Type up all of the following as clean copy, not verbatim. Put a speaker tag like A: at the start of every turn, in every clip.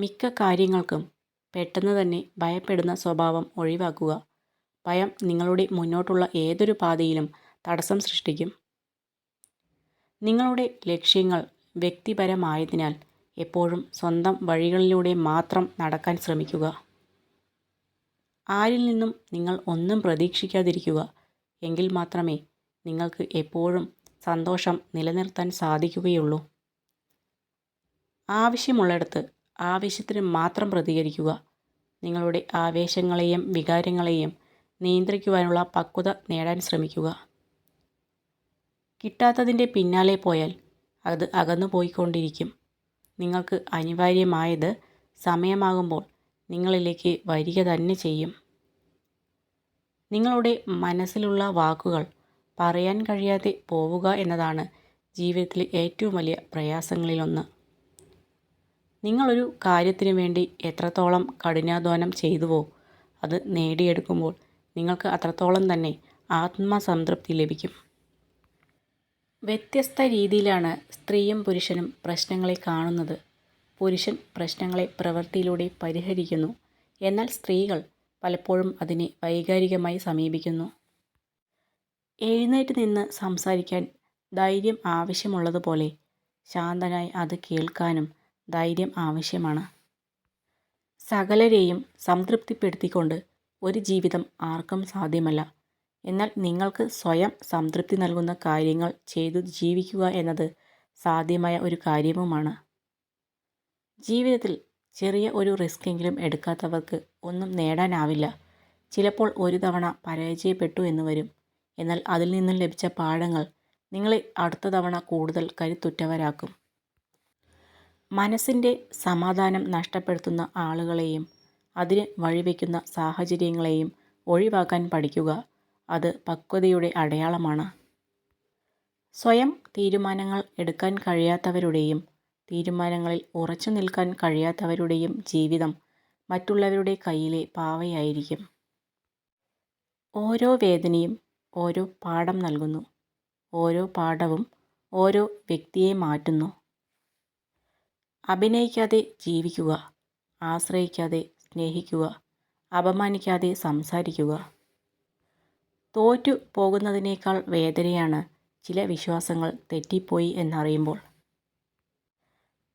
A: മിക്ക കാര്യങ്ങൾക്കും പെട്ടെന്ന് തന്നെ ഭയപ്പെടുന്ന സ്വഭാവം ഒഴിവാക്കുക. ഭയം നിങ്ങളുടെ മുന്നോട്ടുള്ള ഏതൊരു പാതയിലും തടസ്സം സൃഷ്ടിക്കും. നിങ്ങളുടെ ലക്ഷ്യങ്ങൾ വ്യക്തിപരമായതിനാൽ എപ്പോഴും സ്വന്തം വഴികളിലൂടെ മാത്രം നടക്കാൻ ശ്രമിക്കുക. ആരിൽ നിന്നും നിങ്ങൾ ഒന്നും പ്രതീക്ഷിക്കാതിരിക്കുക. എങ്കിൽ മാത്രമേ നിങ്ങൾക്ക് എപ്പോഴും സന്തോഷം നിലനിർത്താൻ സാധിക്കുകയുള്ളൂ. ആവശ്യമുള്ളിടത്ത് ആവശ്യത്തിന് മാത്രം പ്രതികരിക്കുക. നിങ്ങളുടെ ആവേശങ്ങളെയും വികാരങ്ങളെയും നിയന്ത്രിക്കുവാനുള്ള പക്വത നേടാൻ ശ്രമിക്കുക. കിട്ടാത്തതിൻ്റെ പിന്നാലെ പോയാൽ അത് അകന്നു പോയിക്കൊണ്ടിരിക്കും. നിങ്ങൾക്ക് അനിവാര്യമായത് സമയമാകുമ്പോൾ നിങ്ങളിലേക്ക് വരിക തന്നെ ചെയ്യും. നിങ്ങളുടെ മനസ്സിലുള്ള വാക്കുകൾ പറയാൻ കഴിയാതെ പോവുക എന്നതാണ് ജീവിതത്തിലെ ഏറ്റവും വലിയ പ്രയാസങ്ങളിലൊന്ന്. നിങ്ങളൊരു കാര്യത്തിനു വേണ്ടി എത്രത്തോളം കഠിനാധ്വാനം ചെയ്തുവോ അത് നേടിയെടുക്കുമ്പോൾ നിങ്ങൾക്ക് അത്രത്തോളം തന്നെ ആത്മസംതൃപ്തി ലഭിക്കും. വ്യത്യസ്ത രീതിയിലാണ് സ്ത്രീയും പുരുഷനും പ്രശ്നങ്ങളെ കാണുന്നത്. പുരുഷൻ പ്രശ്നങ്ങളെ പ്രവൃത്തിയിലൂടെ പരിഹരിക്കുന്നു, എന്നാൽ സ്ത്രീകൾ പലപ്പോഴും അതിനെ വൈകാരികമായി സമീപിക്കുന്നു. എഴുന്നേറ്റ് നിന്ന് സംസാരിക്കാൻ ധൈര്യം ആവശ്യമുള്ളതുപോലെ ശാന്തനായി അത് കേൾക്കാനും ധൈര്യം ആവശ്യമാണ്. സകലരെയും സംതൃപ്തിപ്പെടുത്തിക്കൊണ്ട് ഒരു ജീവിതം ആർക്കും സാധ്യമല്ല. എന്നാൽ നിങ്ങൾക്ക് സ്വയം സംതൃപ്തി നൽകുന്ന കാര്യങ്ങൾ ചെയ്തു ജീവിക്കുക എന്നത് സാധ്യമായ ഒരു കാര്യവുമാണ്. ജീവിതത്തിൽ ചെറിയ ഒരു റിസ്കെങ്കിലും എടുക്കാത്തവർക്ക് ഒന്നും നേടാനാവില്ല. ചിലപ്പോൾ ഒരു തവണ പരാജയപ്പെട്ടു എന്ന് വരും. എന്നാൽ അതിൽ നിന്നും ലഭിച്ച പാഠങ്ങൾ നിങ്ങളെ അടുത്ത തവണ കൂടുതൽ കരുത്തുറ്റവരാക്കും. മനസ്സിൻ്റെ സമാധാനം നഷ്ടപ്പെടുത്തുന്ന ആളുകളെയും അതിന് വഴിവെക്കുന്ന സാഹചര്യങ്ങളെയും ഒഴിവാക്കാൻ പഠിക്കുക. അത് പക്വതയുടെ അടയാളമാണ്. സ്വയം തീരുമാനങ്ങൾ എടുക്കാൻ കഴിയാത്തവരുടെയും തീരുമാനങ്ങളിൽ ഉറച്ചു നിൽക്കാൻ കഴിയാത്തവരുടെയും ജീവിതം മറ്റുള്ളവരുടെ കയ്യിലെ പാവയായിരിക്കും. ഓരോ വേദനയും ഓരോ പാഠം നൽകുന്നു. ഓരോ പാഠവും ഓരോ വ്യക്തിയെ മാറ്റുന്നു. അഭിനയിക്കാതെ ജീവിക്കുക. ആശ്രയിക്കാതെ സ്നേഹിക്കുക. അപമാനിക്കാതെ സംസാരിക്കുക. തോറ്റു പോകുന്നതിനേക്കാൾ വേദനയാണ് ചില വിശ്വാസങ്ങൾ തെറ്റിപ്പോയി എന്നറിയുമ്പോൾ.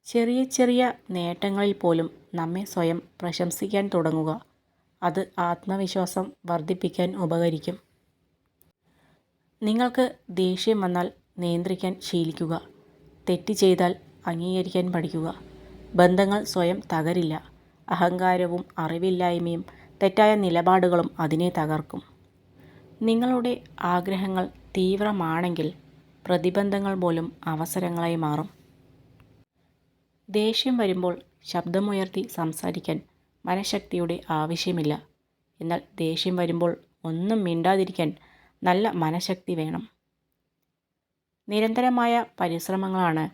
A: ചെറിയ ചെറിയ നേട്ടങ്ങളിൽ പോലും നമ്മെ സ്വയം പ്രശംസിക്കാൻ തുടങ്ങുക. അത് ആത്മവിശ്വാസം വർദ്ധിപ്പിക്കാൻ ഉപകരിക്കും. നിങ്ങൾക്ക് ദേഷ്യം വന്നാൽ നിയന്ത്രിക്കാൻ ശീലിക്കുക. തെറ്റ് ചെയ്താൽ അംഗീകരിക്കാൻ പഠിക്കുക. ബന്ധങ്ങൾ സ്വയം തകരില്ല. അഹങ്കാരവും അറിവില്ലായ്മയും തെറ്റായ നിലപാടുകളും അതിനെ തകർക്കും. നിങ്ങളുടെ ആഗ്രഹങ്ങൾ തീവ്രമാണെങ്കിൽ പ്രതിബന്ധങ്ങൾ പോലും അവസരങ്ങളായി മാറും. ദേഷ്യം വരുമ്പോൾ ശബ്ദമുയർത്തി സംസാരിക്കാൻ മനഃശക്തിയുടെ ആവശ്യമില്ല. എന്നാൽ ദേഷ്യം വരുമ്പോൾ ഒന്നും മിണ്ടാതിരിക്കാൻ നല്ല മനഃശക്തി വേണം. നിരന്തരമായ പരിശ്രമങ്ങളാണ്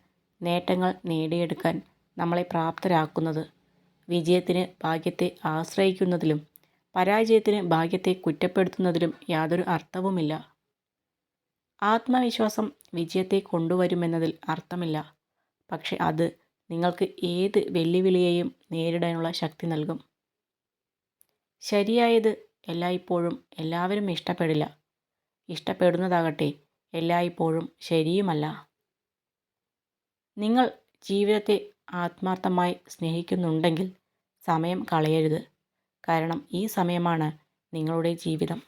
A: നേട്ടങ്ങൾ നേടിയെടുക്കാൻ നമ്മളെ പ്രാപ്തരാക്കുന്നത്. വിജയത്തിന് ഭാഗ്യത്തെ ആശ്രയിക്കുന്നതിലും പരാജയത്തിന് ഭാഗ്യത്തെ കുറ്റപ്പെടുത്തുന്നതിലും യാതൊരു അർത്ഥവുമില്ല. ആത്മവിശ്വാസം വിജയത്തെ കൊണ്ടുവരുമെന്നതിൽ അർത്ഥമില്ല. പക്ഷെ അത് നിങ്ങൾക്ക് ഏത് വെല്ലുവിളിയെയും നേരിടാനുള്ള ശക്തി നൽകും. ശരിയായത് എല്ലായ്പ്പോഴും എല്ലാവരും ഇഷ്ടപ്പെടില്ല. ഇഷ്ടപ്പെടുന്നതാകട്ടെ എല്ലായ്പ്പോഴും ശരിയുമല്ല. നിങ്ങൾ ജീവിതത്തെ ആത്മാർത്ഥമായി സ്നേഹിക്കുന്നുണ്ടെങ്കിൽ സമയം കളയരുത്. കാരണം ഈ സമയമാണ് നിങ്ങളുടെ ജീവിതം.